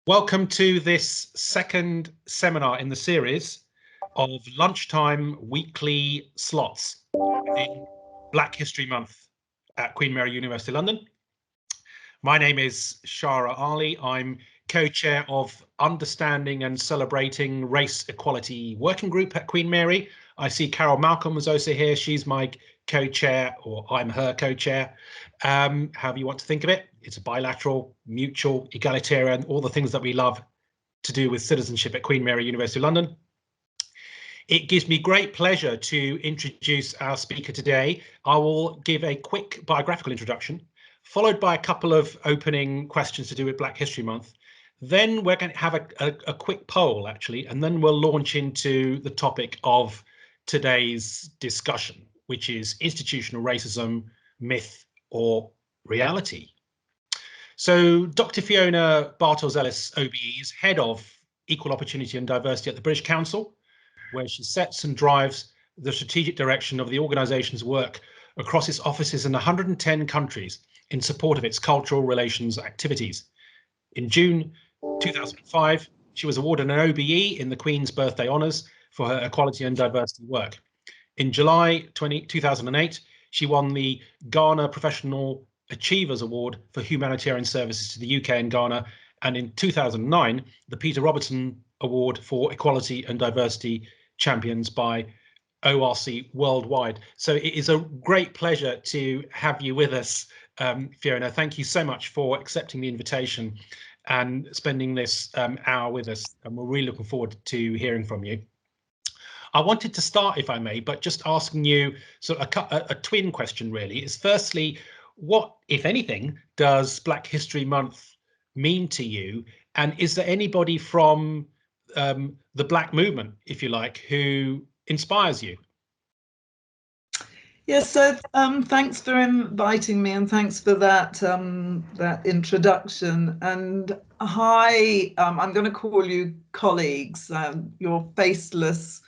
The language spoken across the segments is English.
Welcome to this second seminar in the series of lunchtime weekly slots in Black History Month at Queen Mary University London. My name is Shara Ali. I'm co-chair of Understanding and Celebrating Race Equality Working Group at Queen Mary. I see Carol Malcolm was also here. She's my co-chair, or I'm her co-chair. However you want to think of it. It's a bilateral, mutual, egalitarian, all the things that we love to do with citizenship at Queen Mary University of London. It gives me great pleasure to introduce our speaker today. I will give a quick biographical introduction, followed by a couple of opening questions to do with Black History Month. Then we're going to have a quick poll, actually, and then we'll launch into the topic of today's discussion, which is institutional racism, myth or reality. So Dr. Fiona Bartels-Ellis, OBE, is head of Equal Opportunity and Diversity at the British Council, where she sets and drives the strategic direction of the organisation's work across its offices in 110 countries in support of its cultural relations activities. In June 2005, she was awarded an OBE in the Queen's Birthday Honours for her equality and diversity work. In July 2008, she won the Ghana Professional Achievers Award for Humanitarian Services to the UK and Ghana, and in 2009, the Peter Robertson Award for Equality and Diversity Champions by ORC Worldwide. So it is a great pleasure to have you with us, Fiona. Thank you so much for accepting the invitation and spending this hour with us, and we're really looking forward to hearing from you. I wanted to start, if I may, but just asking you sort of a twin question, really, is firstly, what, if anything, does Black History Month mean to you? And is there anybody from the Black movement, if you like, who inspires you? Yes, so thanks for inviting me, and thanks for that that introduction. And hi, I'm going to call you colleagues. You're faceless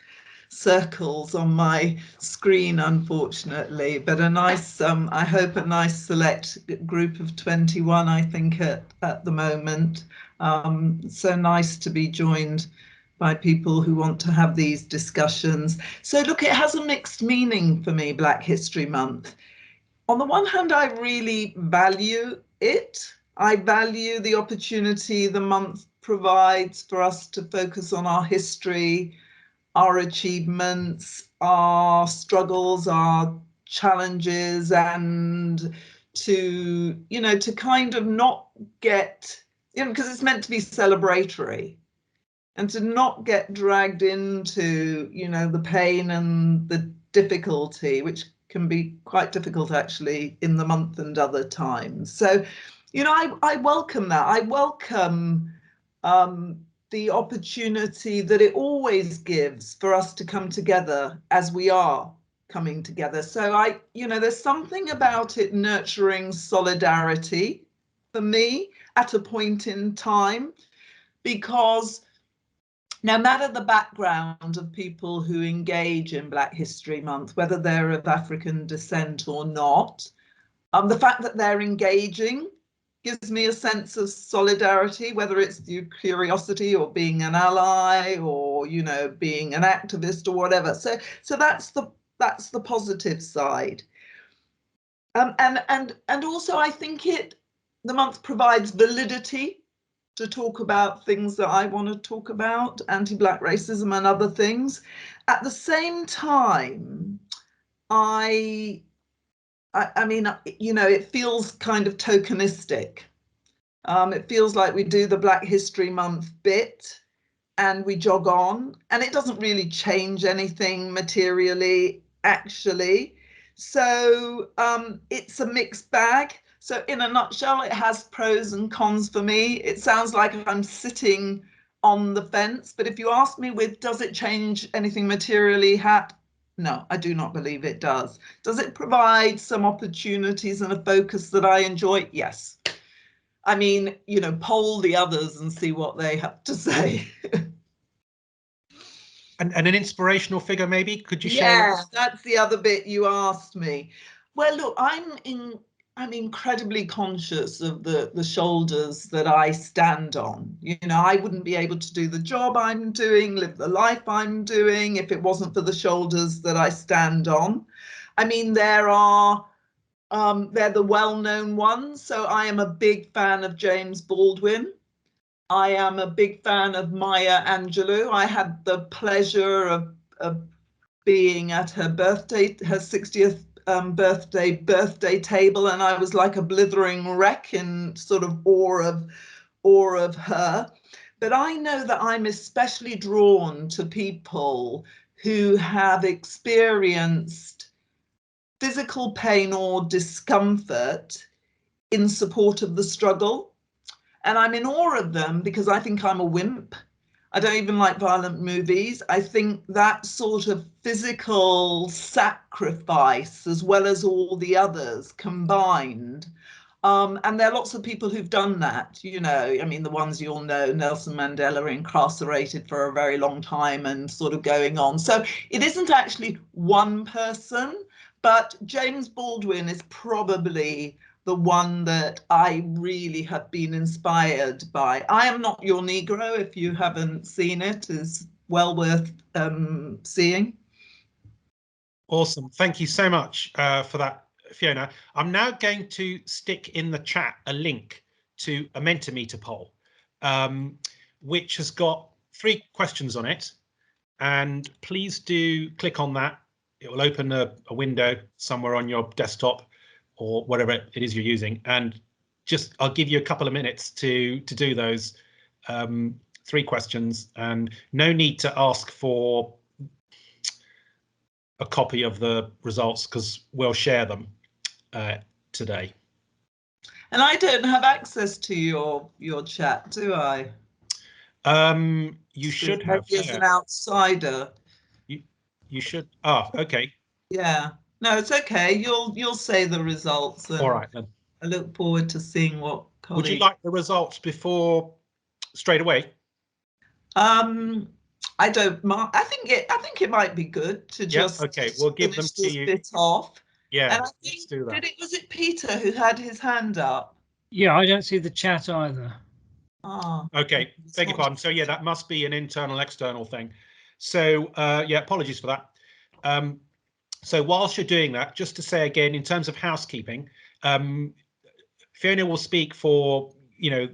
circles on my screen, unfortunately, but a nice, I hope a nice select group of 21, I think, at the moment. So nice to be joined by people who want to have these discussions. So look, it has a mixed meaning for me, Black History Month. On the one hand, I really value it. I value the opportunity the month provides for us to focus on our history, our achievements, our struggles, our challenges, and to, to kind of not get, because it's meant to be celebratory, and to not get dragged into, the pain and the difficulty, which can be quite difficult actually in the month and other times. So, I welcome that. I welcome the opportunity that it always gives for us to come together as we are coming together. So there's something about it nurturing solidarity for me at a point in time, because no matter the background of people who engage in Black History Month, whether they're of African descent or not, the fact that they're engaging gives me a sense of solidarity, whether it's through curiosity or being an ally or, being an activist or whatever. So that's the positive side. And also I think the month provides validity to talk about things that I want to talk about, anti-Black racism and other things. At the same time, I mean, it feels kind of tokenistic. It feels like we do the Black History Month bit and we jog on, and it doesn't really change anything materially, actually. So it's a mixed bag. So in a nutshell, it has pros and cons for me. It sounds like I'm sitting on the fence, but if you ask me does it change anything materially, no, I do not believe it does. Does it provide some opportunities and a focus that I enjoy? Yes. I mean, poll the others and see what they have to say. And an inspirational figure, maybe? Could you share? Yeah, that's the other bit you asked me. Well, look, I'm incredibly conscious of the shoulders that I stand on. You know, I wouldn't be able to do the job I'm doing, live the life I'm doing, if it wasn't for the shoulders that I stand on. I mean, they're the well-known ones. So I am a big fan of James Baldwin. I am a big fan of Maya Angelou. I had the pleasure of being at her 60th birthday table, and I was like a blithering wreck in sort of awe of her. But I know that I'm especially drawn to people who have experienced physical pain or discomfort in support of the struggle. And I'm in awe of them because I think I'm a wimp. I don't even like violent movies. I think that sort of physical sacrifice, as well as all the others combined. And there are lots of people who've done that, you know, I mean, the ones you all know, Nelson Mandela incarcerated for a very long time and sort of going on. So it isn't actually one person, but James Baldwin is probably the one that I really have been inspired by. I Am Not Your Negro, if you haven't seen it, is well worth seeing. Awesome. Thank you so much for that, Fiona. I'm now going to stick in the chat a link to a Mentimeter poll, which has got 3 questions on it. And please do click on that. It will open a window somewhere on your desktop or whatever it is you're using. And just I'll give you a couple of minutes to do those 3 questions, and no need to ask for a copy of the results because we'll share them today. And I don't have access to your chat, do I? You should have. Maybe as an outsider. You should. Ah, okay. Yeah. No, it's okay. You'll say the results. All right then. I look forward to seeing what colleagues. Would you like the results before straight away? I don't mind. I think it might be good to just okay. We'll give them to you. Bit off. Yeah. And I think, let's do that. Was it Peter who had his hand up? Yeah, I don't see the chat either. Ah. Okay. Beg your pardon. So yeah, that must be an internal external thing. So yeah, apologies for that. So whilst you're doing that, just to say again, in terms of housekeeping, Fiona will speak for, you know,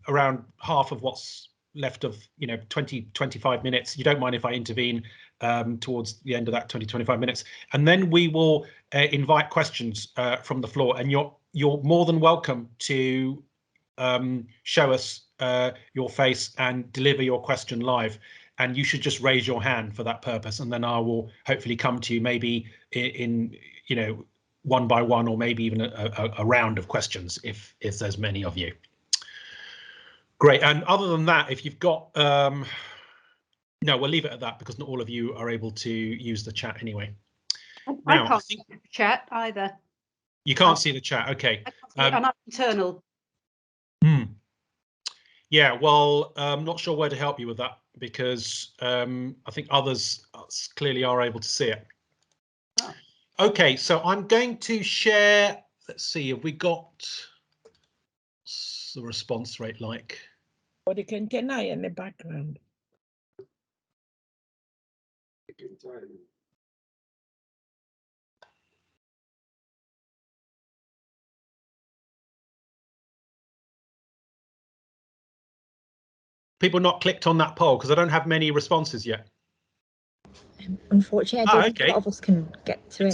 around half of what's left of, you know, 20-25 minutes. You don't mind if I intervene towards the end of that 20-25 minutes, and then we will invite questions from the floor, and you're more than welcome to show us your face and deliver your question live. And you should just raise your hand for that purpose, and then I will hopefully come to you maybe in you know, one by one, or maybe even a round of questions if there's many of you. Great. And other than that, if you've got no, we'll leave it at that because not all of you are able to use the chat anyway. I can't see the chat either. You can't see the chat. Okay. I can't see it on internal. Yeah, well, I'm not sure where to help you with that because I think others clearly are able to see it. Oh. Okay, so I'm going to share. Let's see, have we got the response rate like? Or the antenna in the background. People not clicked on that poll because I don't have many responses yet. Unfortunately, I don't think a lot of us can get to it.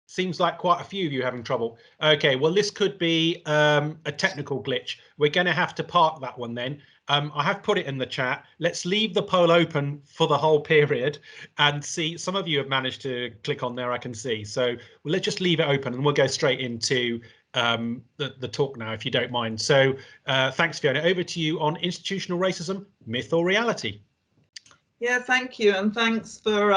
Seems like quite a few of you having trouble. Okay, well, this could be a technical glitch. We're going to have to park that one then. I have put it in the chat. Let's leave the poll open for the whole period and see. Some of you have managed to click on there, I can see. So well, let's just leave it open and we'll go straight into the talk now, if you don't mind. So thanks, Fiona. Over to you on institutional racism, myth or reality. Yeah, thank you. And thanks for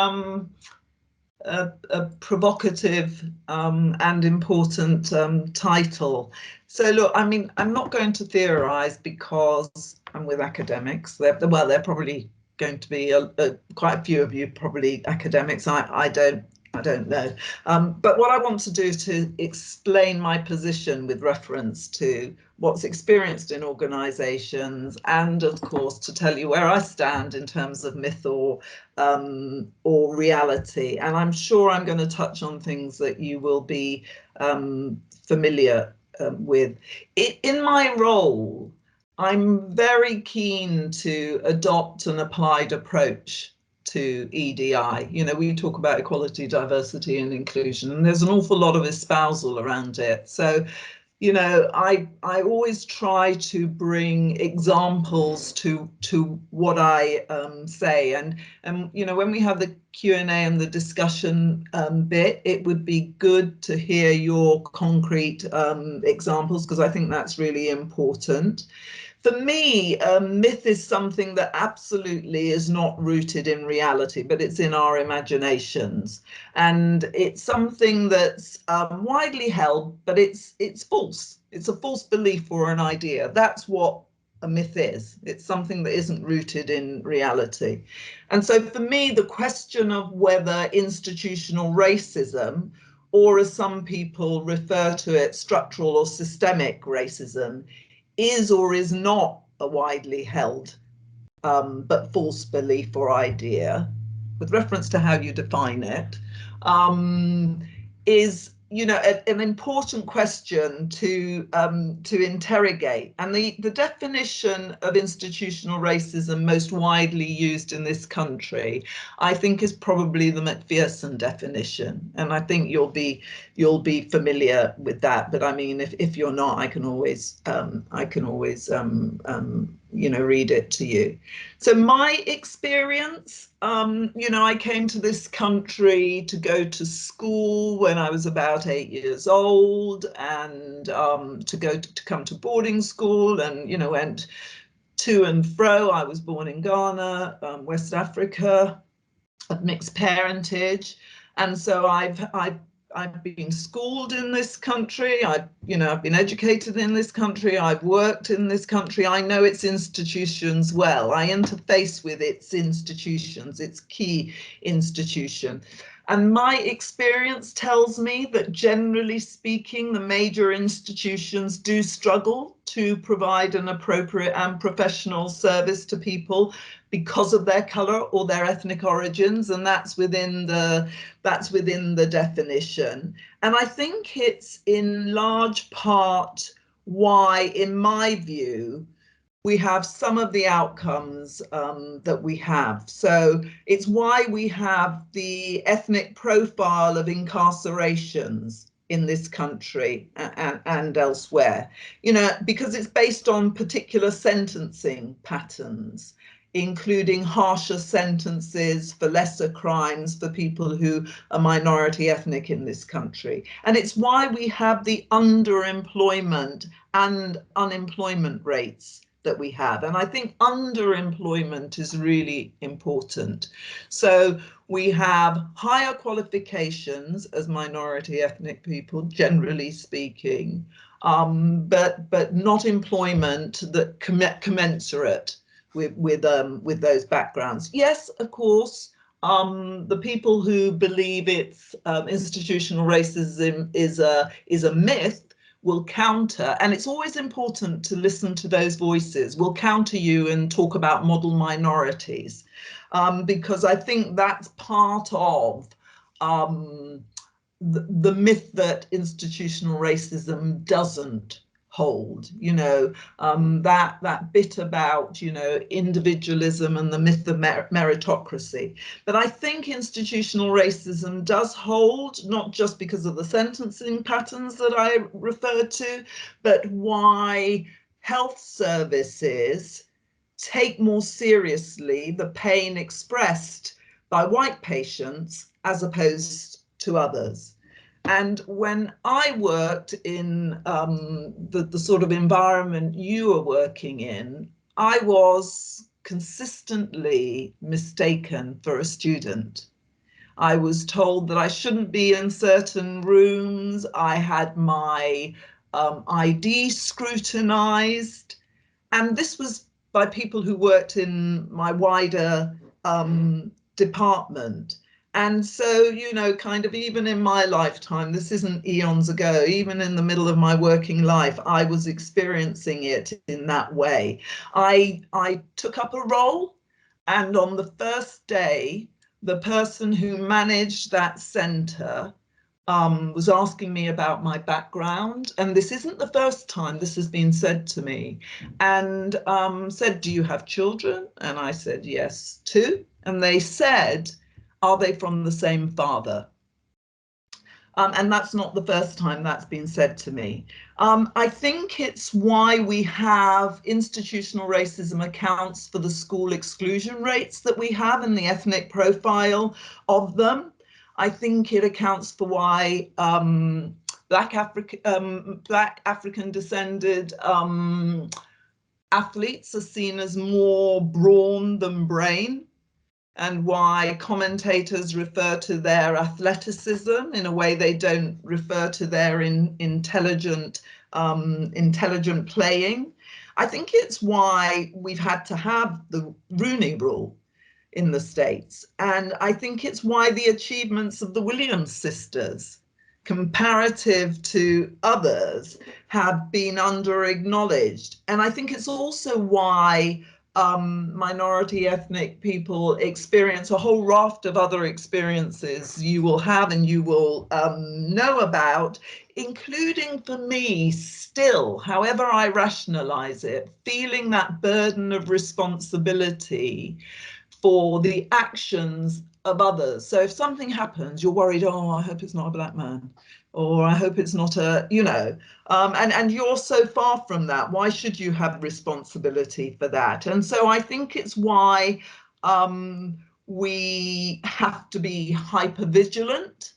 a provocative and important title. So look, I mean, I'm not going to theorize because I'm with academics. They're probably going to be quite a few of you probably academics. I don't I don't know. But what I want to do is to explain my position with reference to what's experienced in organisations, and of course to tell you where I stand in terms of myth or reality. And I'm sure I'm going to touch on things that you will be familiar with. In my role, I'm very keen to adopt an applied approach to EDI. You know, we talk about equality, diversity and inclusion, and there's an awful lot of espousal around it. So, you know, I always try to bring examples to what I say, and you know, when we have the Q&A and the discussion bit, it would be good to hear your concrete examples, because I think that's really important. For me, myth is something that absolutely is not rooted in reality, but it's in our imaginations. And it's something that's widely held, but it's false. It's a false belief or an idea. That's what a myth is. It's something that isn't rooted in reality. And so for me, the question of whether institutional racism, or as some people refer to it, structural or systemic racism, is or is not a widely held but false belief or idea, with reference to how you define it, is, you know, an important question to interrogate. And the definition of institutional racism most widely used in this country, I think, is probably the Macpherson definition. And I think you'll be familiar with that. But I mean, if you're not, I can always you know, read it to you. So my experience, you know, I came to this country to go to school when I was about 8 years old, and to come to boarding school, and, you know, went to and fro. I was born in Ghana, West Africa, of mixed parentage, and so I've been schooled in this country. I've been educated in this country. I've worked in this country. I know its institutions well. I interface with its institutions, its key institution. And my experience tells me that, generally speaking, the major institutions do struggle to provide an appropriate and professional service to people because of their colour or their ethnic origins, and that's within the definition. And I think it's in large part why, in my view, we have some of the outcomes that we have. So it's why we have the ethnic profile of incarcerations in this country and elsewhere, you know, because it's based on particular sentencing patterns, including harsher sentences for lesser crimes for people who are minority ethnic in this country. And it's why we have the underemployment and unemployment rates that we have. And I think underemployment is really important. So we have higher qualifications as minority ethnic people, generally speaking, but not employment that commensurate with those backgrounds. Yes, of course, the people who believe it's institutional racism is a myth will counter, and it's always important to listen to those voices, will counter you and talk about model minorities, because I think that's part of the myth that institutional racism doesn't hold, you know, that bit about, you know, individualism and the myth of meritocracy. But I think institutional racism does hold, not just because of the sentencing patterns that I referred to, but why health services take more seriously the pain expressed by white patients as opposed to others. And when I worked in the sort of environment you are working in, I was consistently mistaken for a student. I was told that I shouldn't be in certain rooms. I had my ID scrutinized. And this was by people who worked in my wider department. And so, you know, kind of even in my lifetime, this isn't eons ago, even in the middle of my working life, I was experiencing it in that way. I took up a role, and on the first day, the person who managed that centre was asking me about my background, and this isn't the first time this has been said to me, and said, "Do you have children?" And I said, "Yes, 2." And they said, "Are they from the same father?" And that's not the first time that's been said to me. I think it's why we have institutional racism accounts for the school exclusion rates that we have and the ethnic profile of them. I think it accounts for why Black African descended athletes are seen as more brawn than brain, and why commentators refer to their athleticism in a way they don't refer to their intelligent playing. I think it's why we've had to have the Rooney Rule in the States. And I think it's why the achievements of the Williams sisters, comparative to others, have been under-acknowledged. And I think it's also why minority ethnic people experience a whole raft of other experiences you will have and you will know about, including for me still, however I rationalize it, feeling that burden of responsibility for the actions of others. So if something happens, you're worried, oh, I hope it's not a black man, or I hope it's not a, you know, and you're so far from that. Why should you have responsibility for that? And so I think it's why we have to be hyper vigilant,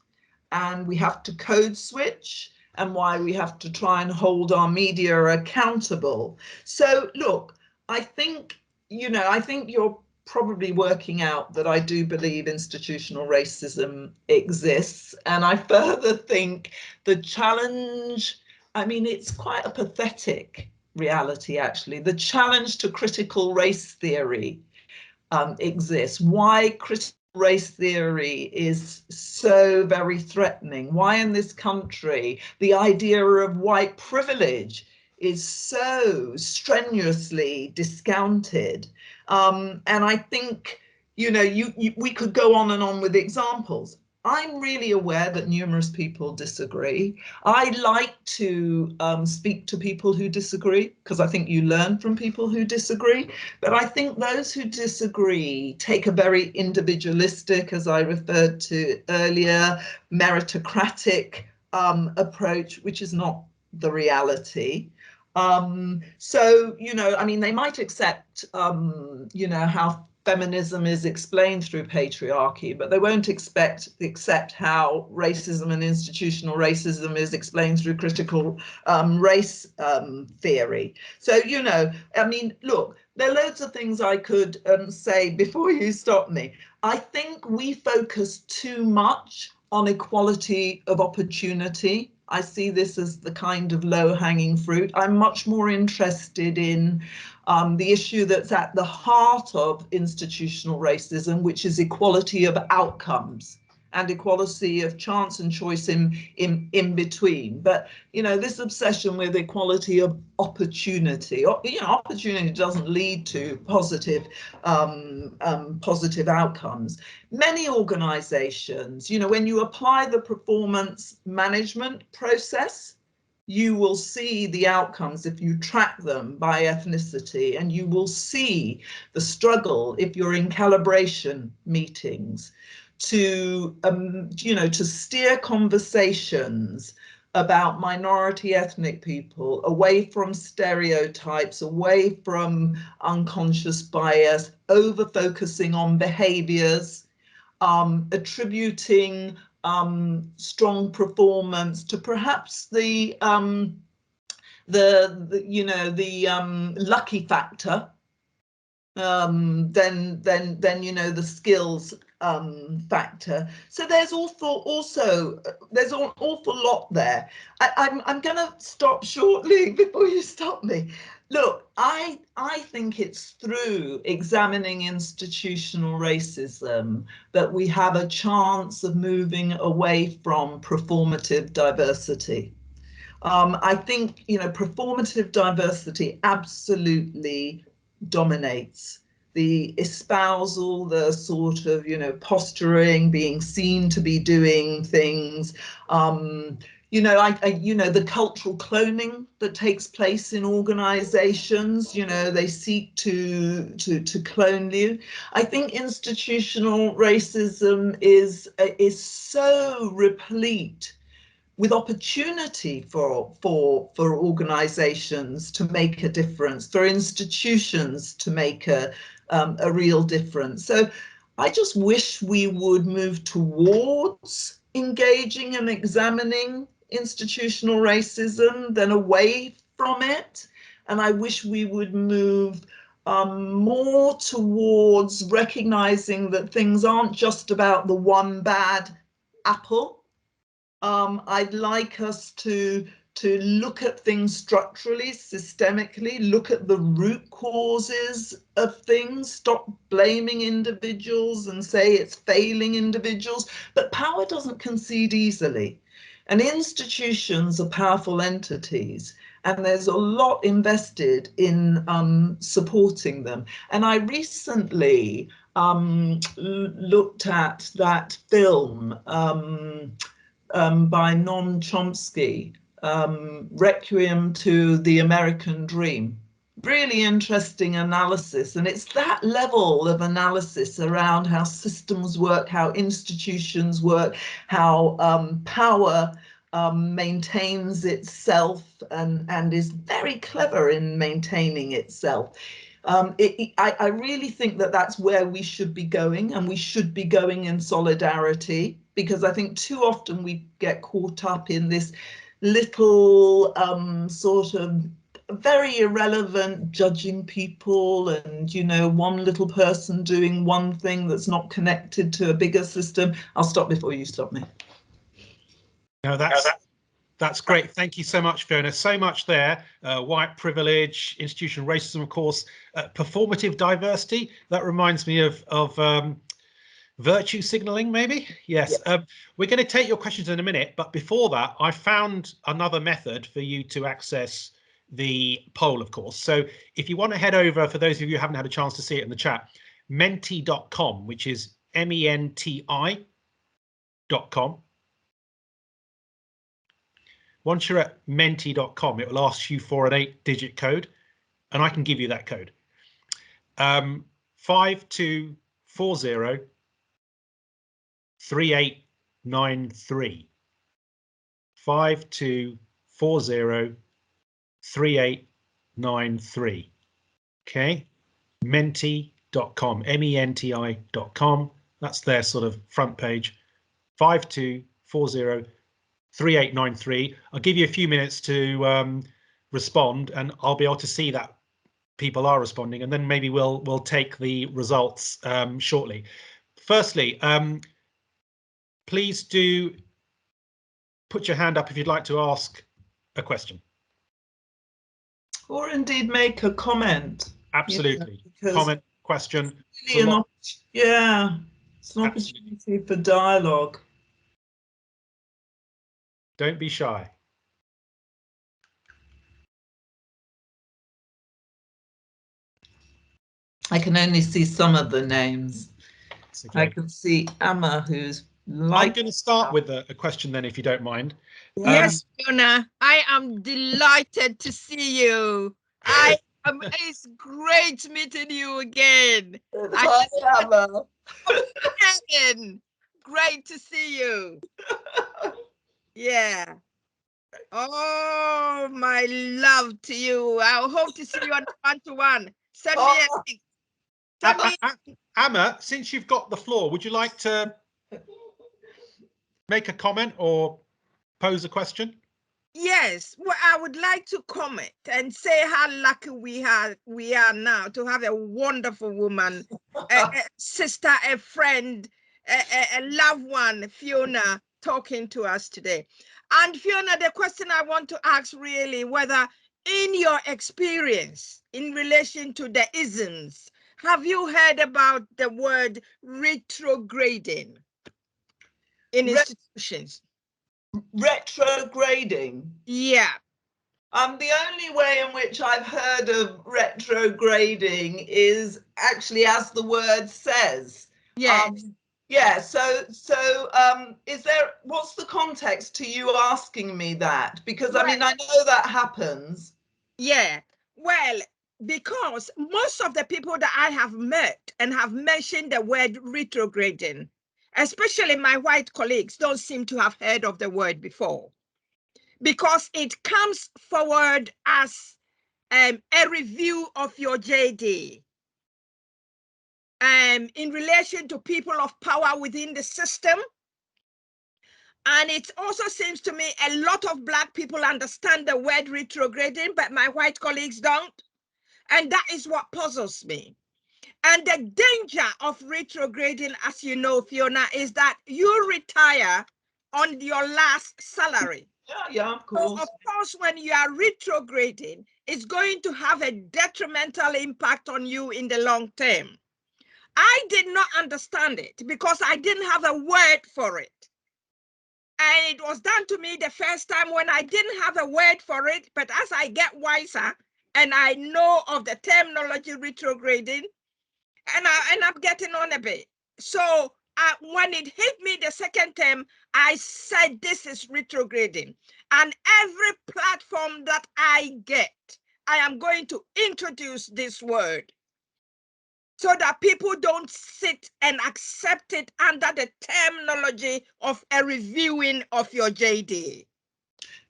and we have to code switch, and why we have to try and hold our media accountable. So look, I think, you know, I think you're probably working out that I do believe institutional racism exists. And I further think the challenge, I mean, it's quite a pathetic reality, actually. The challenge to critical race theory exists. Why critical race theory is so very threatening. Why in this country the idea of white privilege is so strenuously discounted. And I think, you know, we could go on and on with examples. I'm really aware that numerous people disagree. I like to speak to people who disagree, because I think you learn from people who disagree. But I think those who disagree take a very individualistic, as I referred to earlier, meritocratic approach, which is not the reality. So, you know, I mean, they might accept, you know, how feminism is explained through patriarchy, but they won't accept how racism and institutional racism is explained through critical race theory. So, you know, I mean, look, there are loads of things I could say before you stop me. I think we focus too much on equality of opportunity. I see this as the kind of low-hanging fruit. I'm much more interested in the issue that's at the heart of institutional racism, which is equality of outcomes and equality of chance and choice in between. But, you know, this obsession with equality of opportunity, you know, opportunity doesn't lead to positive outcomes. Many organizations, you know, when you apply the performance management process, you will see the outcomes if you track them by ethnicity, and you will see the struggle if you're in calibration meetings to, you know, to steer conversations about minority ethnic people away from stereotypes, away from unconscious bias, over focusing on behaviors, attributing strong performance to perhaps the lucky factor, then you know, the skills factor. So there's there's an awful lot there. I'm going to stop shortly before you stop me. Look, I I think it's through examining institutional racism that we have a chance of moving away from performative diversity. I think, you know, performative diversity absolutely dominates the espousal, the sort of, you know, posturing, being seen to be doing things. You know, you know, the cultural cloning that takes place in organizations, you know, they seek to clone you. I think institutional racism is so replete with opportunity for organizations to make a difference, for institutions to make a real difference. So I just wish we would move towards engaging and examining institutional racism than away from it. And I wish we would move more towards recognizing that things aren't just about the one bad apple. I'd like us to look at things structurally, systemically, look at the root causes of things, stop blaming individuals and say it's failing individuals. But power doesn't concede easily. And institutions are powerful entities, and there's a lot invested in supporting them. And I recently looked at that film by Noam Chomsky, Requiem to the American Dream. Really interesting analysis, and it's that level of analysis around how systems work, how institutions work, how power maintains itself and is very clever in maintaining itself. I really think that that's where we should be going, and we should be going in solidarity, because I think too often we get caught up in this little sort of very irrelevant judging people, and, you know, one little person doing one thing that's not connected to a bigger system. I'll stop before you stop me. No, that's great. Thank you so much, Fiona. So much there. White privilege, institutional racism, of course, performative diversity. That reminds me of virtue signaling, maybe. Yes. We're going to take your questions in a minute, but before that, I found another method for you to access the poll, of course. So if you want to head over, for those of you who haven't had a chance to see it in the chat, menti.com, which is menti.com. Once you're at menti.com, it will ask you for an 8-digit code, and I can give you that code. 5240 3893. 5240 3893. Okay, menti.com, menti.com. That's their sort of front page. 5240 3893. I'll give you a few minutes to respond, and I'll be able to see that people are responding, and then maybe we'll take the results shortly. Firstly, please do put your hand up if you'd like to ask a question. Or indeed make a comment. Absolutely. Yeah, comment, question. Really it's an opportunity for dialogue. Don't be shy. I can only see some of the names. Okay. I can see Emma, who's like. I'm going to start with a question then, if you don't mind. Yes, Fiona, I am delighted to see you. It's great meeting you again. Hi, Emma. Great to see you. Yeah. Oh, my love to you. I hope to see you on one-to-one. Send me a link. Emma, since you've got the floor, would you like to make a comment or pose a question? Yes, well, I would like to comment and say how lucky we are now to have a wonderful woman, a sister, a friend, a loved one, Fiona, talking to us today. And Fiona, the question I want to ask really, whether in your experience in relation to the isms, have you heard about the word retrograding in institutions? Retrograding? Yeah. The only way in which I've heard of retrograding is actually as the word says. Yes. Yeah, so is there, what's the context to you asking me that? Because I mean, I know that happens. Yeah, well, because most of the people that I have met and have mentioned the word retrograding, especially my white colleagues, don't seem to have heard of the word before, because it comes forward as a review of your JD. In relation to people of power within the system. And it also seems to me a lot of Black people understand the word retrograding, but my white colleagues don't. And that is what puzzles me. And the danger of retrograding, as you know, Fiona, is that you retire on your last salary. Yeah, of course. So of course, when you are retrograding, it's going to have a detrimental impact on you in the long term. I did not understand it because I didn't have a word for it. And it was done to me the first time when I didn't have a word for it. But as I get wiser and I know of the terminology retrograding, and I end up getting on a bit. So when it hit me the second term, I said, this is retrograding. And every platform that I get, I am going to introduce this word, so that people don't sit and accept it under the terminology of a reviewing of your JD.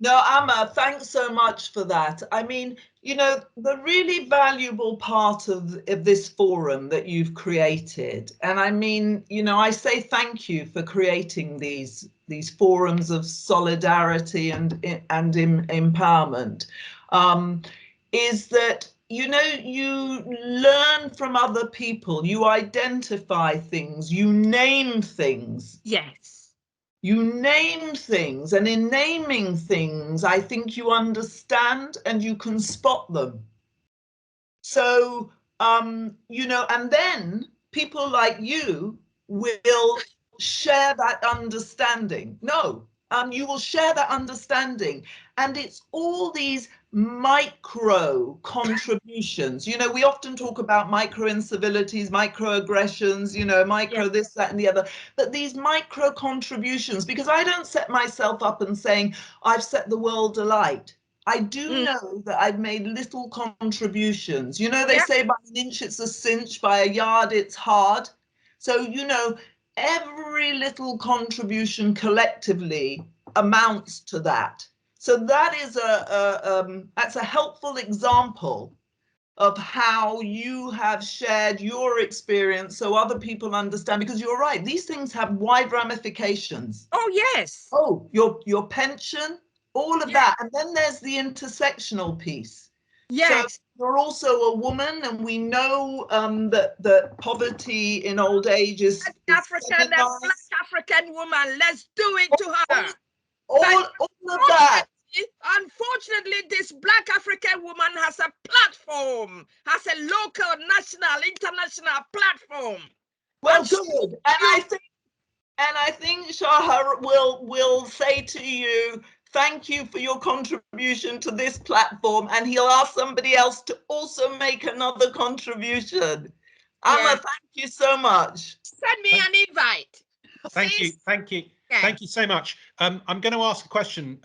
No, Amma, thanks so much for that. I mean, you know, the really valuable part of this forum that you've created, and I mean, you know, I say thank you for creating these forums of solidarity and empowerment, is that, you know, you learn from other people, you identify things, you name things. Yes. You name things, and in naming things, I think you understand and you can spot them. So, you know, and then people like you will share that understanding. You will share that understanding. And it's all these micro contributions. You know, we often talk about micro incivilities, microaggressions, you know, micro this, that, and the other. But these micro contributions, because I don't set myself up and saying, I've set the world alight. I do know that I've made little contributions. You know, they say by an inch it's a cinch, by a yard it's hard. So, you know, every little contribution collectively amounts to that. So that is that's a helpful example of how you have shared your experience so other people understand, because you're right, these things have wide ramifications. Oh, yes. Oh, your pension, all of that. And then there's the intersectional piece. Yes. So you're also a woman, and we know that poverty in old age is Black African woman, let's do it to her. All of that. Unfortunately, this Black African woman has a platform, has a local, national, international platform. Well, good. And I think Shahar will say to you, thank you for your contribution to this platform, and he'll ask somebody else to also make another contribution. Amma, thank you so much. Send me an invite. Thank you. Yeah. Thank you so much. I'm going to ask a question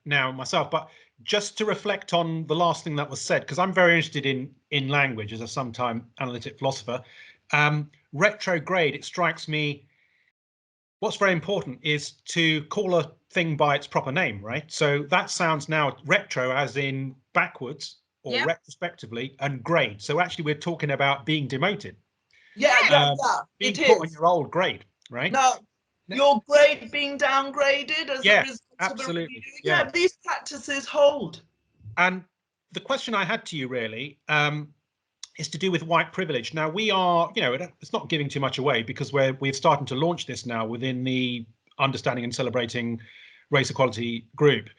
now myself, but just to reflect on the last thing that was said, because I'm very interested in language as a sometime analytic philosopher. Retrograde, it strikes me, what's very important is to call a thing by its proper name, right? So that sounds now retro as in backwards or retrospectively, and grade. So actually we're talking about being demoted. Being put on your old grade, right? No, your grade being downgraded as a result absolutely. of a review. Yeah, these practices hold. And the question I had to you really is to do with white privilege. Now we are, you know, it's not giving too much away because we've started to launch this now within the Understanding and Celebrating Race Equality group.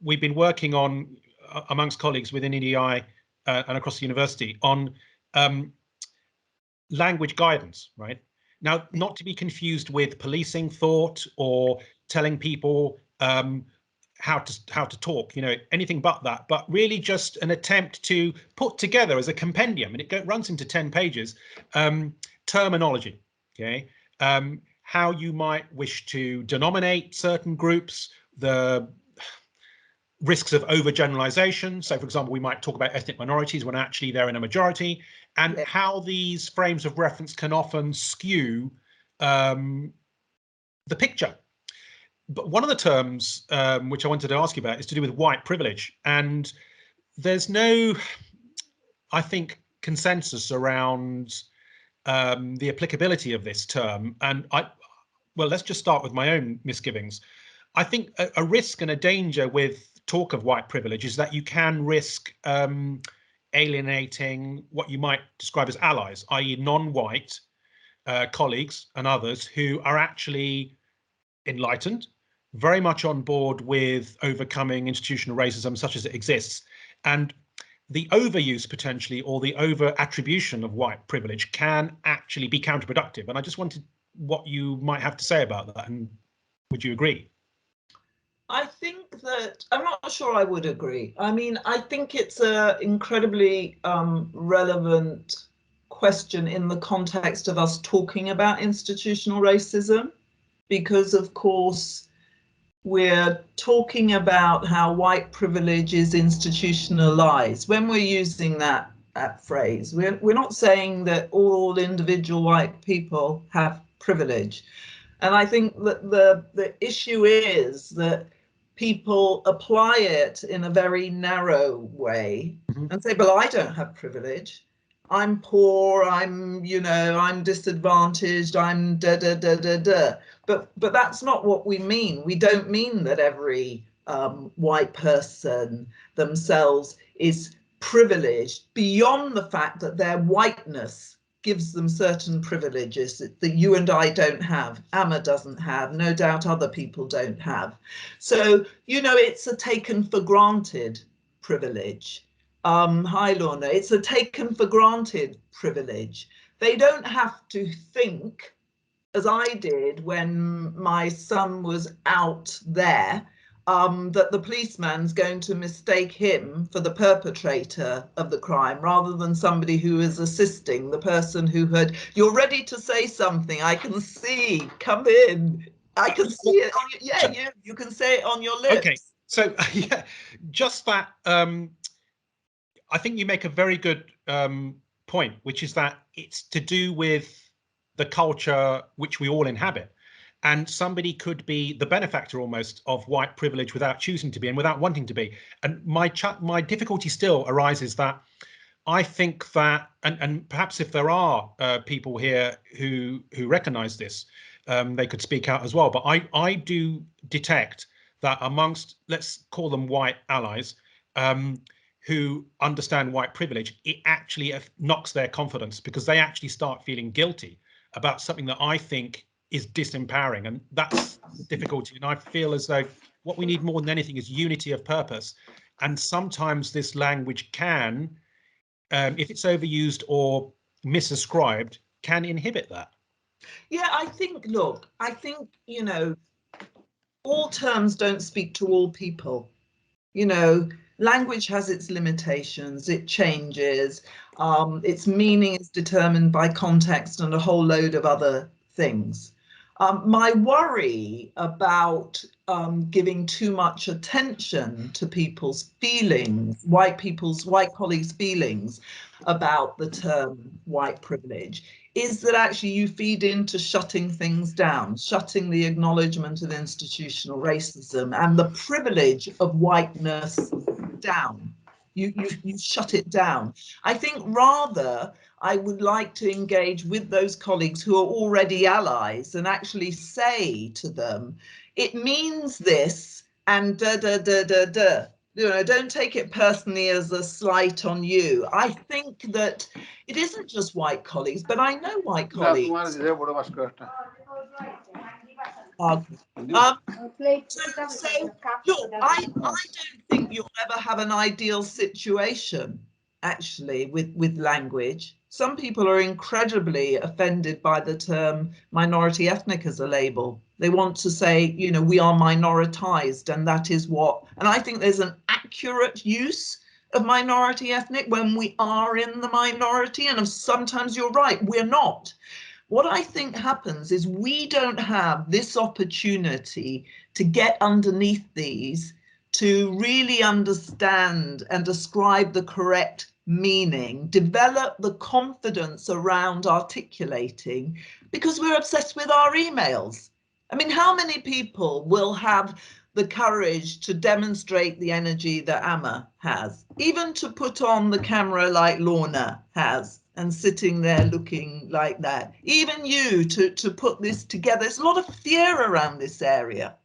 We've been working on amongst colleagues within EDI and across the university on language guidance, right? Now, not to be confused with policing thought or telling people how to talk, you know, anything but that, but really just an attempt to put together as a compendium, and it runs into 10 pages, terminology, okay? How you might wish to denominate certain groups, the risks of overgeneralization. So, for example, we might talk about ethnic minorities when actually they're in a majority, and how these frames of reference can often skew the picture. But one of the terms which I wanted to ask you about is to do with white privilege. And there's no, I think, consensus around the applicability of this term. And well, let's just start with my own misgivings. I think a risk and a danger with talk of white privilege is that you can risk alienating what you might describe as allies, i.e. non-white colleagues and others who are actually enlightened, very much on board with overcoming institutional racism such as it exists. And the overuse potentially, or the over attribution of white privilege, can actually be counterproductive. And I just wanted what you might have to say about that, and would you agree? I think that, I'm not sure I would agree. I mean, I think it's an incredibly relevant question in the context of us talking about institutional racism, because of course we're talking about how white privilege is institutionalized. When we're using that phrase, we're not saying that all individual white people have privilege. And I think that the issue is that people apply it in a very narrow way and say, well, I don't have privilege. I'm poor, I'm disadvantaged, I'm da da da da da. But that's not what we mean. We don't mean that every white person themselves is privileged beyond the fact that their whiteness gives them certain privileges that you and I don't have, Amma doesn't have, no doubt other people don't have. So, you know, it's a taken for granted privilege. Hi, Lorna, it's a taken for granted privilege. They don't have to think, as I did when my son was out there, that the policeman's going to mistake him for the perpetrator of the crime rather than somebody who is assisting the person who had, you're ready to say something, I can see, come in, I can see it on your, yeah, you can say it on your lips. Okay, so yeah, just that, I think you make a very good point, which is that it's to do with the culture which we all inhabit. And somebody could be the benefactor almost of white privilege without choosing to be and without wanting to be. And my difficulty still arises that I think that, and perhaps if there are people here who recognize this, they could speak out as well. But I do detect that amongst, let's call them white allies, who understand white privilege, it actually knocks their confidence, because they actually start feeling guilty about something that I think is disempowering. And that's the difficulty. And I feel as though what we need more than anything is unity of purpose. And sometimes this language can, if it's overused or misascribed, can inhibit that. Yeah, I think, look, I think, you know, all terms don't speak to all people. You know, language has its limitations, it changes, its meaning is determined by context and a whole load of other things. My worry about giving too much attention to people's feelings, white colleagues' feelings about the term white privilege, is that actually you feed into shutting things down, shutting the acknowledgement of institutional racism and the privilege of whiteness down. You shut it down. I think rather I would like to engage with those colleagues who are already allies and actually say to them, it means this and da da da da da. You know, don't take it personally as a slight on you. I think that it isn't just white colleagues, but I know white colleagues. So look, I don't think you'll ever have an ideal situation, actually, with language. Some people are incredibly offended by the term minority ethnic as a label. They want to say, you know, we are minoritized, and that is what, and I think there's an accurate use of minority ethnic when we are in the minority, and sometimes you're right, we're not. What I think happens is we don't have this opportunity to get underneath these, to really understand and describe the correct meaning, develop the confidence around articulating, because we're obsessed with our emails. I mean, how many people will have the courage to demonstrate the energy that Amma has, even to put on the camera like Lorna has, and sitting there looking like that, even you to put this together. There's a lot of fear around this area.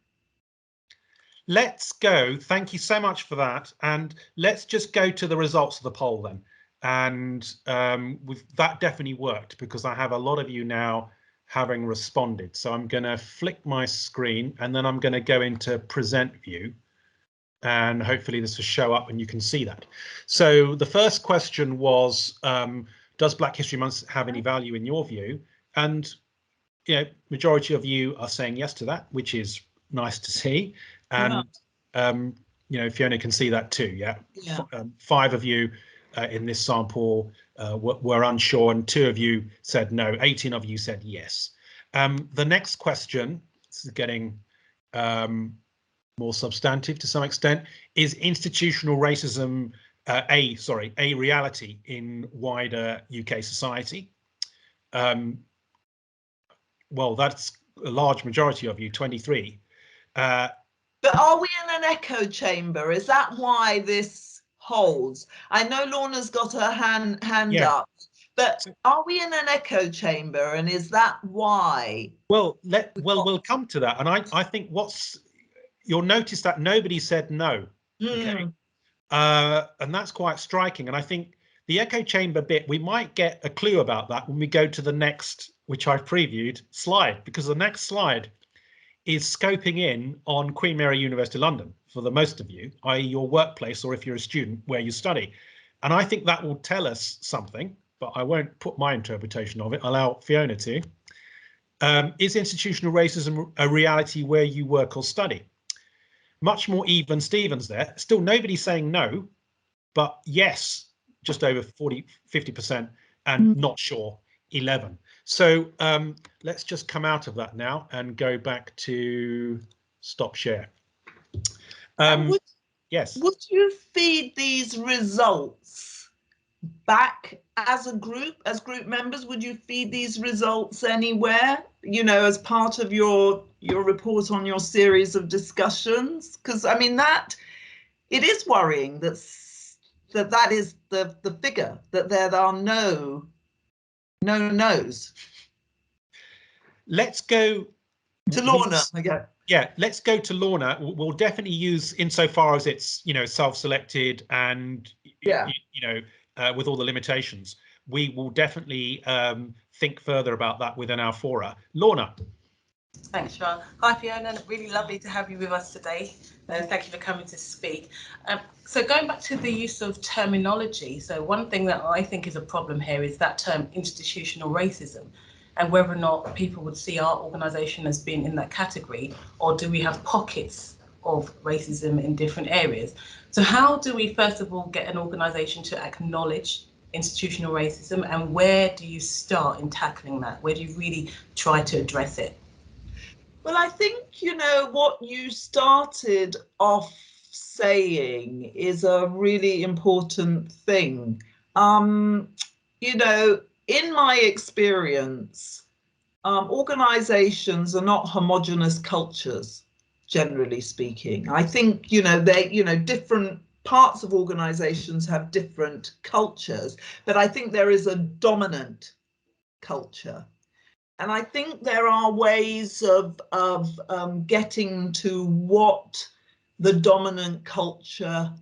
Let's go. Thank you so much for that. And let's just go to the results of the poll then. And that definitely worked, because I have a lot of you now having responded. So I'm going to flick my screen, and then I'm going to go into present view, and hopefully this will show up and you can see that. So the first question was, does Black History Month have any value in your view? And you know, majority of you are saying yes to that, which is nice to see. And you know, Fiona can see that too. Yeah. 5 of you in this sample were unsure, and 2 of you said no. 18 of you said yes. The next question, this is getting more substantive to some extent, is institutional racism a reality in wider UK society? Well, that's a large majority of you, 23. But are we in an echo chamber? Is that why this holds? I know Lorna's got her hand up, but are we in an echo chamber, and is that why? Well, we'll come to that. And I think you'll notice that nobody said no. Okay. And that's quite striking. And I think the echo chamber bit, we might get a clue about that when we go to the next, which I've previewed, slide, because the next slide is scoping in on Queen Mary University London for the most of you, i.e. your workplace, or if you're a student, where you study. And I think that will tell us something, but I won't put my interpretation of it. I'll allow Fiona to. Is institutional racism a reality where you work or study? Much more even Stevens there. Still nobody saying no, but yes, just over 50%, and not sure, 11. So let's just come out of that now and go back to stop share. Yes. Would you feed these results back as a group, as group members? Would you feed these results anywhere, you know, as part of your report on your series of discussions? Because I mean, it is worrying that is the figure, that there are no no's. Let's go to Lorna again. Yeah, let's go to Lorna. We'll definitely use, insofar as it's, you know, self-selected and you know, with all the limitations, we will definitely think further about that within our fora. Lorna. Thanks, Sean. Hi, Fiona. Really lovely to have you with us today. Thank you for coming to speak. So going back to the use of terminology, so one thing that I think is a problem here is that term institutional racism, and whether or not people would see our organisation as being in that category, or do we have pockets of racism in different areas? So how do we, first of all, get an organisation to acknowledge institutional racism, and where do you start in tackling that? Where do you really try to address it? Well, I think, you know, what you started off saying is a really important thing. You know, in my experience, organizations are not homogenous cultures, generally speaking. I think, you know, different parts of organizations have different cultures, but I think there is a dominant culture. And I think there are ways of getting to what the dominant culture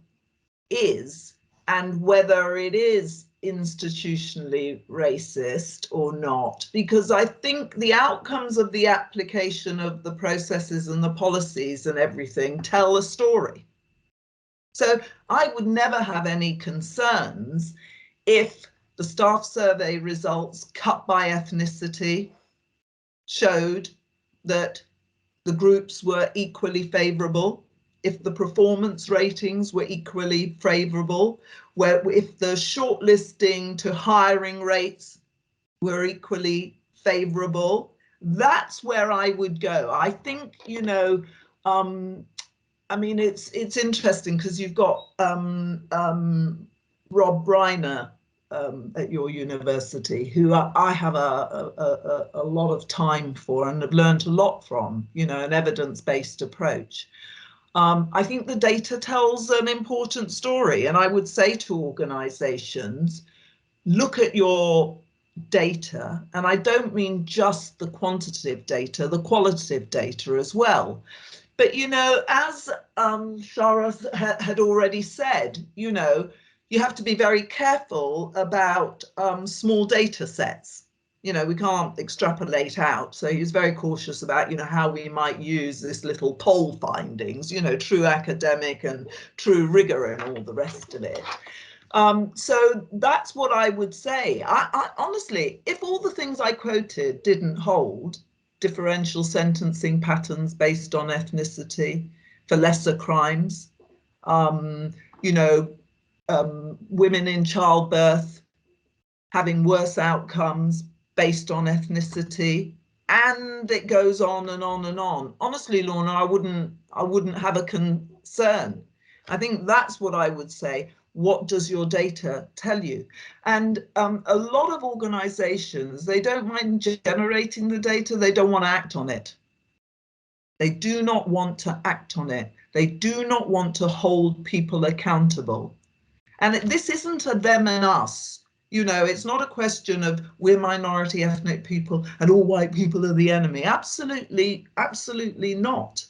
is, and whether it is institutionally racist or not, because I think the outcomes of the application of the processes and the policies and everything tell a story. So I would never have any concerns if the staff survey results cut by ethnicity showed that the groups were equally favourable, if the performance ratings were equally favourable, if the shortlisting to hiring rates were equally favourable. That's where I would go. I think, you know, I mean, it's interesting because you've got Rob Briner at your university, who I have a lot of time for and have learned a lot from, you know, an evidence-based approach. I think the data tells an important story, and I would say to organisations, look at your data, and I don't mean just the quantitative data, the qualitative data as well. But, you know, as Shara had already said, you know, you have to be very careful about small data sets. You know, we can't extrapolate out. So he was very cautious about, you know, how we might use this little poll findings, you know, true academic and true rigor and all the rest of it. So that's what I would say. I honestly, if all the things I quoted didn't hold, differential sentencing patterns based on ethnicity for lesser crimes, you know, women in childbirth having worse outcomes based on ethnicity, and it goes on and on and on. Honestly, Lorna, I wouldn't have a concern. I think that's what I would say. What does your data tell you? And a lot of organizations, they don't mind generating the data, they don't want to act on it. They do not want to act on it. They do not want to hold people accountable. And this isn't a them and us. You know, it's not a question of we're minority ethnic people and all white people are the enemy. Absolutely, absolutely not.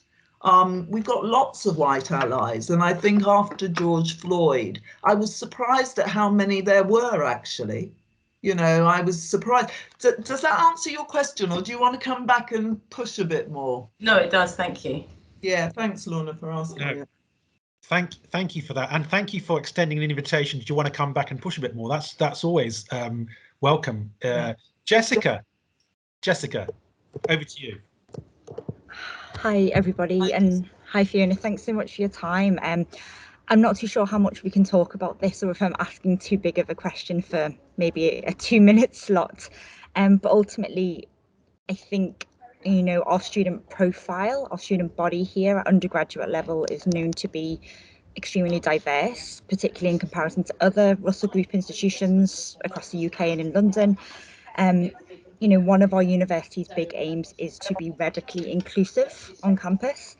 We've got lots of white allies. And I think after George Floyd, I was surprised at how many there were actually. You know, I was surprised. Does that answer your question, or do you want to come back and push a bit more? No, it does. Thank you. Yeah, thanks, Lorna, for asking. No. Thank you for that, and thank you for extending an invitation. Do you want to come back and push a bit more? That's always welcome. Jessica, over to you. Hi everybody, and hi Fiona. Thanks so much for your time. I'm not too sure how much we can talk about this, or if I'm asking too big of a question for maybe a 2-minute slot. But ultimately, I think, you know, our student profile, our student body here at undergraduate level is known to be extremely diverse, particularly in comparison to other Russell Group institutions across the UK and in London. You know, one of our university's big aims is to be radically inclusive on campus.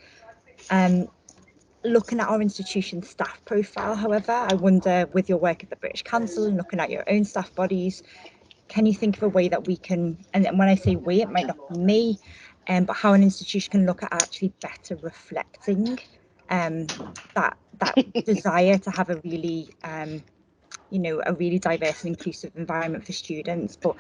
Looking at our institution's staff profile, however, I wonder, with your work at the British Council and looking at your own staff bodies, can you think of a way that we can, and when I say we, it might not be me, but how an institution can look at actually better reflecting that desire to have a really, you know, a really diverse and inclusive environment for students, but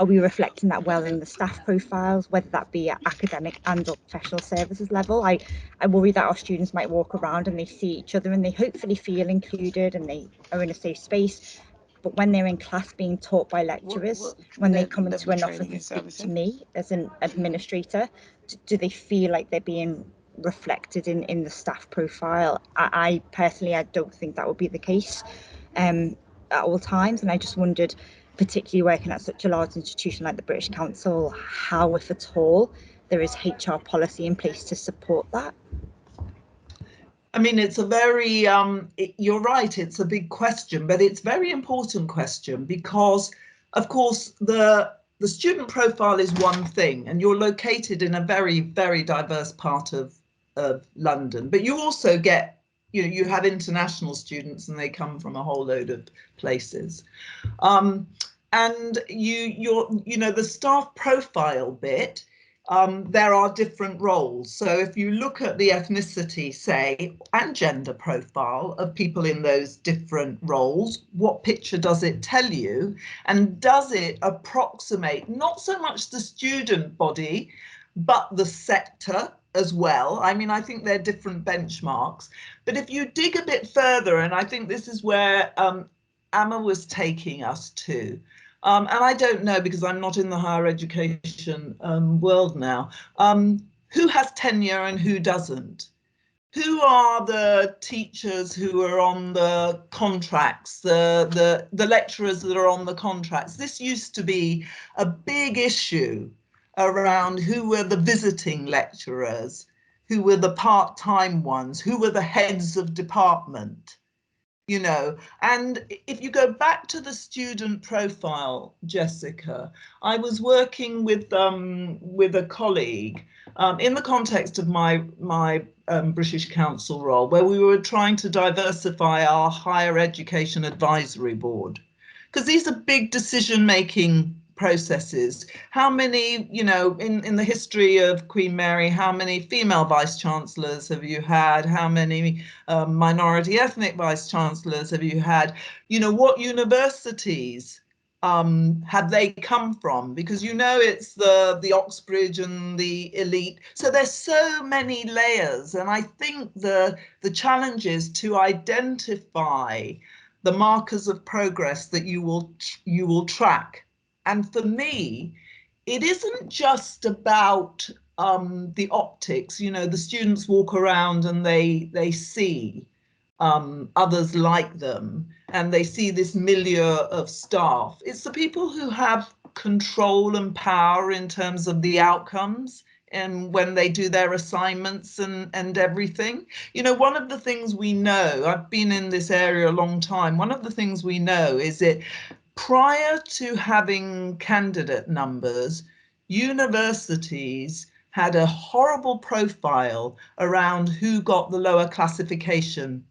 are we reflecting that well in the staff profiles, whether that be at academic and or professional services level? I worry that our students might walk around and they see each other and they hopefully feel included and they are in a safe space. But when they're in class being taught by lecturers, when they come into an office and speak to me as an administrator, do they feel like they're being reflected in the staff profile? I personally, I don't think that would be the case at all times. And I just wondered, particularly working at such a large institution like the British Council, how, if at all, there is HR policy in place to support that? I mean, it's a very, you're right, it's a big question, but it's a very important question because, of course, the student profile is one thing, and you're located in a very, very diverse part of London, but you also get, you know, you have international students and they come from a whole load of places. And you know, the staff profile bit, there are different roles. So if you look at the ethnicity, say, and gender profile of people in those different roles, what picture does it tell you? And does it approximate not so much the student body, but the sector as well? I mean, I think they're different benchmarks. But if you dig a bit further, and I think this is where Amma was taking us to, and I don't know because I'm not in the higher education world now, who has tenure and who doesn't? Who are the teachers who are on the contracts, the lecturers that are on the contracts? This used to be a big issue around who were the visiting lecturers, who were the part-time ones, who were the heads of department. You know, and if you go back to the student profile, Jessica, I was working with a colleague in the context of my British Council role, where we were trying to diversify our higher education advisory board, because these are big decision-making processes. How many, you know, in the history of Queen Mary, how many female vice chancellors have you had? How many minority ethnic vice chancellors have you had? You know, what universities have they come from? Because, you know, it's the Oxbridge and the elite. So there's so many layers. And I think the challenge is to identify the markers of progress that you will track. And for me, it isn't just about the optics. You know, the students walk around and they see others like them, and they see this milieu of staff. It's the people who have control and power in terms of the outcomes and when they do their assignments and everything. You know, one of the things we know, I've been in this area a long time, one of the things we know is that prior to having candidate numbers, universities had a horrible profile around who got the lower classification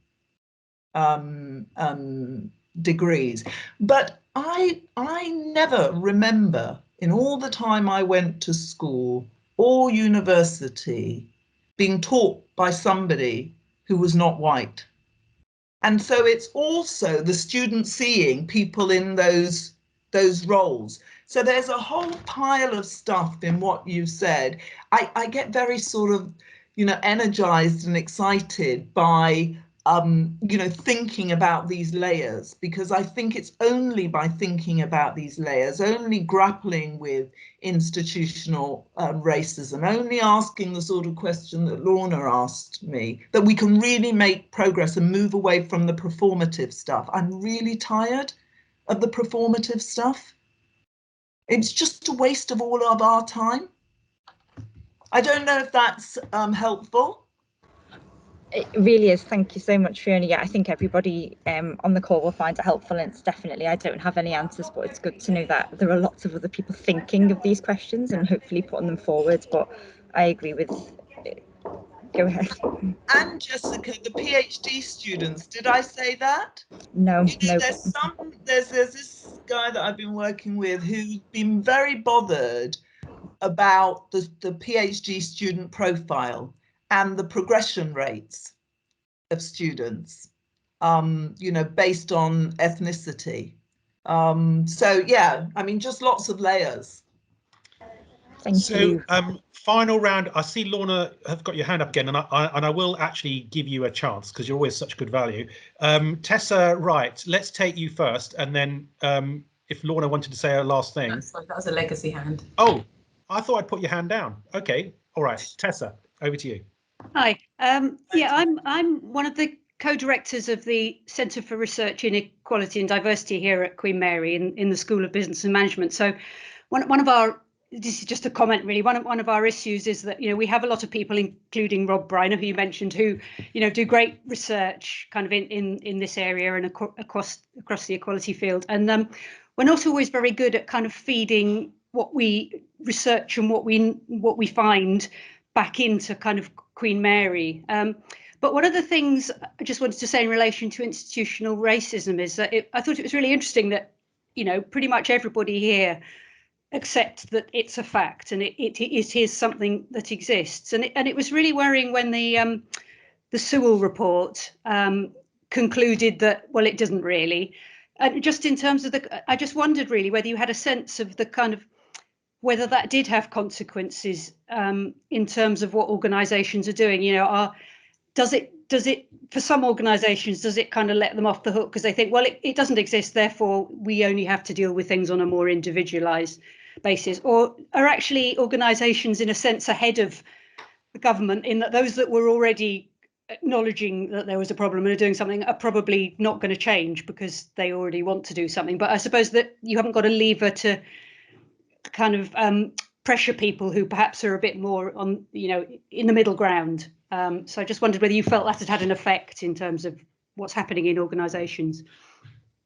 degrees. But I never remember in all the time I went to school or university being taught by somebody who was not white. And so it's also the student seeing people in those roles. So there's a whole pile of stuff in what you've said. I get very sort of, you know, energized and excited by, you know, thinking about these layers, because I think it's only by thinking about these layers, only grappling with institutional racism, only asking the sort of question that Lorna asked me, that we can really make progress and move away from the performative stuff. I'm really tired of the performative stuff. It's just a waste of all of our time. I don't know if that's helpful. It really is. Thank you so much, Fiona. Yeah, I think everybody on the call will find it helpful, and it's definitely, I don't have any answers, but it's good to know that there are lots of other people thinking of these questions and hopefully putting them forward. But I agree with, go ahead. And Jessica, the PhD students, did I say that? No, you know, no. There's this guy that I've been working with who's been very bothered about the PhD student profile and the progression rates of students, you know, based on ethnicity. So yeah, I mean, just lots of layers. Thank you. Final round. I see Lorna have got your hand up again, and I will actually give you a chance because you're always such good value. Tessa, right, let's take you first, and then if Lorna wanted to say her last thing. No, sorry, that was a legacy hand. Oh, I thought I'd put your hand down. Okay, all right, Tessa, over to you. Hi. Yeah, I'm one of the co-directors of the Centre for Research in Equality and Diversity here at Queen Mary in the School of Business and Management. So one of our, this is just a comment really, one of our issues is that, you know, we have a lot of people, including Rob Briner, who you mentioned, who, you know, do great research kind of in this area and across the equality field. And we're not always very good at kind of feeding what we research and what we find back into kind of Queen Mary. But one of the things I just wanted to say in relation to institutional racism is that I thought it was really interesting that, you know, pretty much everybody here accept that it's a fact and it is something that exists. And it was really worrying when the Sewell report concluded that, well, it doesn't really. And just in terms of I just wondered really whether you had a sense of the kind of whether that did have consequences in terms of what organisations are doing. You know, does it for some organisations, does it kind of let them off the hook because they think, well, it doesn't exist, therefore we only have to deal with things on a more individualised basis? Or are actually organisations in a sense ahead of the government in that those that were already acknowledging that there was a problem and are doing something are probably not going to change because they already want to do something? But I suppose that you haven't got a lever to kind of pressure people who perhaps are a bit more on, you know, in the middle ground. So I just wondered whether you felt that had an effect in terms of what's happening in organisations.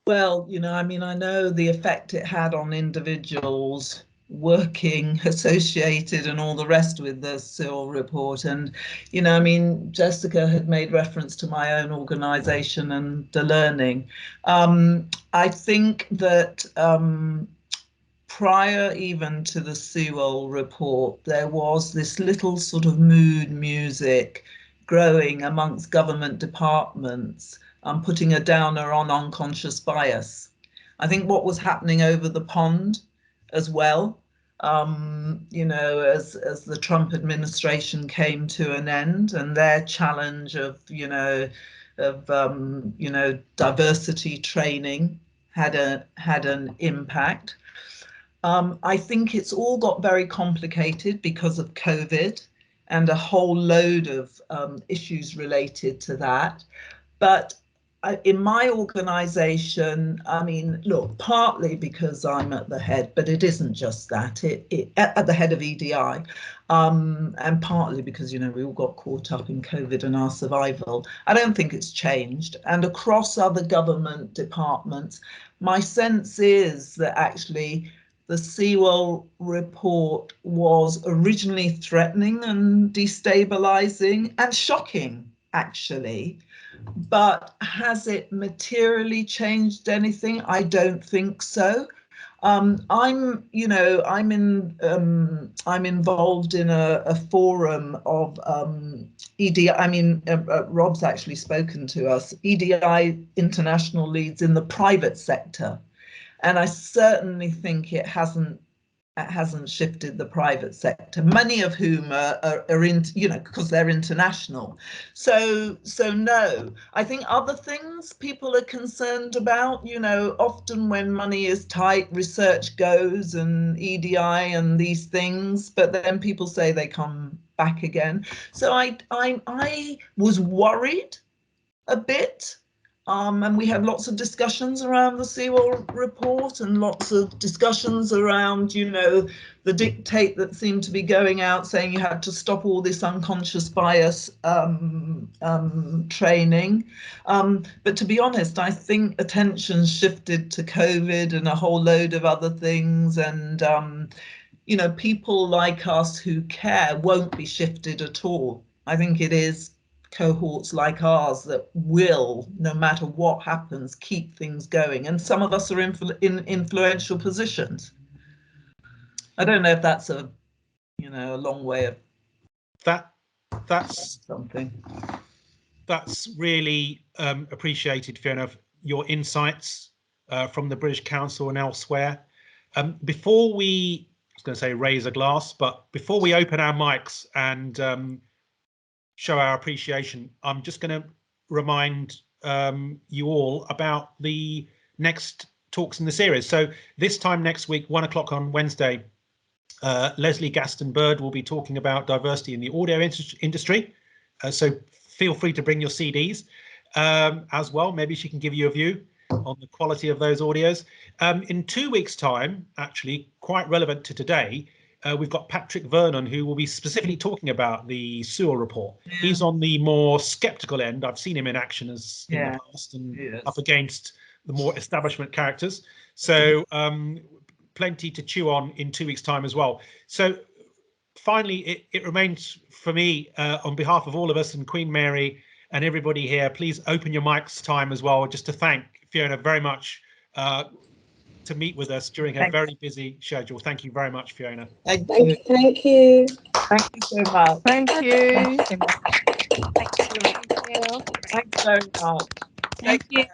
Well, you know, I mean, I know the effect it had on individuals working associated and all the rest with the Sewell report. And, you know, I mean, Jessica had made reference to my own organisation and the learning. I think that prior even to the Sewell report, there was this little sort of mood music growing amongst government departments, putting a downer on unconscious bias. I think what was happening over the pond as well, you know, as the Trump administration came to an end and their challenge of, you know, diversity training had an impact. I think it's all got very complicated because of COVID and a whole load of issues related to that. But in my organisation, I mean, look, partly because I'm at the head, but it isn't just that, at the head of EDI, and partly because, you know, we all got caught up in COVID and our survival. I don't think it's changed. And across other government departments, my sense is that actually the Sewell report was originally threatening and destabilising and shocking, actually. But has it materially changed anything? I don't think so. I'm involved in a forum of EDI. I mean, Rob's actually spoken to us. EDI international leads in the private sector, and I certainly think it hasn't shifted the private sector, many of whom are in, you know, because they're international. So no, I think other things people are concerned about, you know, often when money is tight, research goes and EDI and these things, but then people say they come back again. So I was worried a bit. And we had lots of discussions around the Sewell report and lots of discussions around, you know, the dictate that seemed to be going out saying you had to stop all this unconscious bias training. But to be honest, I think attention shifted to COVID and a whole load of other things. And, you know, people like us who care won't be shifted at all. I think it is cohorts like ours that will, no matter what happens, keep things going. And some of us are in influential positions. I don't know if that's a long way of that's something. That's really appreciated, Fiona, your insights from the British Council and elsewhere. Before we, I was going to say raise a glass, but before we open our mics and show our appreciation, I'm just going to remind you all about the next talks in the series. So this time next week, 1 o'clock on Wednesday, Leslie Gaston Bird will be talking about diversity in the audio industry. So feel free to bring your CDs as well. Maybe she can give you a view on the quality of those audios. In 2 weeks' time, actually quite relevant to today, we've got Patrick Vernon, who will be specifically talking about the Sewell report. Yeah. He's on the more skeptical end. I've seen him in action as in the past and up against the more establishment characters. So plenty to chew on in 2 weeks' time as well. So finally, it remains for me, on behalf of all of us and Queen Mary and everybody here, please open your mics time as well, just to thank Fiona very much. to meet with us during her very busy schedule. Thank you very much, Fiona. Thank you. Thank you. Thank you so much. Thank you. Thanks very much. Thank you.